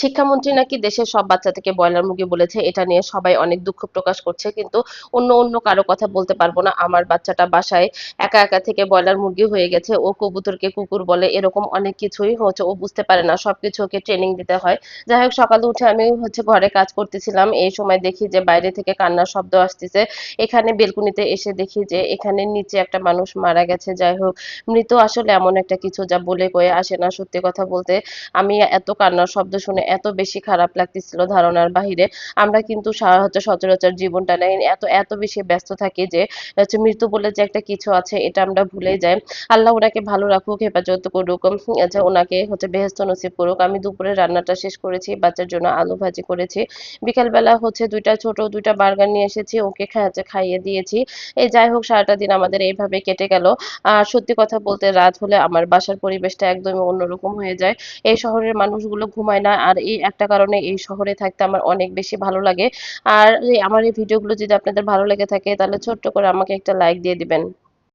শিক্ষামন্ত্রী নাকি দেশের সব বাচ্চাদেরকে ব্রয়লার মুরগি বলেছে। এটা নিয়ে সবাই অনেক দুঃখ প্রকাশ করছে। কিন্তু অন্য কারো কথা বলতে পারব না। আমার বাচ্চাটা বাসায় একা থেকে ব্রয়লার মুরগি হয়ে গেছে। ও কবুতরকে কুকুর বলে। এরকম অনেক কিছুই হচ্ছে ও বুঝতে পারে না। সবকিছু ওকে ট্রেনিং দিতে হয়। যাই হোক সকালে উঠে আমি ঘরে কাজ করতেছিলাম। এই সময় দেখি যে বাইরে থেকে কান্নার শব্দ আসতেছে। এখানে বেলকনিতে এসে দেখি যে এখানে নিচে একটা মানুষ মারা গেছে। যাই হোক মৃত্যু আসলে এমন একটা কিছু যা বলে কয়ে আসে না। সত্যি কথা বলতে আমি এত কান্নার শব্দ শুনে এত বেশি খারাপ লাগতেছিল ধারণার বাহিরে। আমরা কিন্তু সচরাচর জীবনটা নেই এত বেশি ব্যস্ত থাকি যে মৃত্যু বলে যে একটা কিছু আছে এটা আমরা ভুলেই যাই। আল্লাহ ওনাকে ভালো রাখুক, হেফাজত করুক, ওনাকে বেহেশত নসিব করুক। আমি দুপুরে রান্নাটা শেষ করেছি, বাচ্চার জন্য আলু ভাজি করেছি। বিকালবেলা দুইটা বার্গার নিয়ে এসেছি, ওকে খাইয়ে দিয়েছি। এই যাই হোক সারাটা দিন আমাদের এইভাবে কেটে গেল। আর সত্যি কথা বলতে রাত হলে আমার বাসার পরিবেশটা একদমই অন্যরকম হয়ে যায়। এই শহরের মানুষগুলো ঘুমায় না। আর এই একটা কারণে এই শহরে থাকতে আমার অনেক বেশি ভালো লাগে। আর আমার এই ভিডিওগুলো যদি আপনাদের ভালো লেগে থাকে তাহলে ছোট্ট করে আমাকে একটা লাইক দিয়ে দিবেন।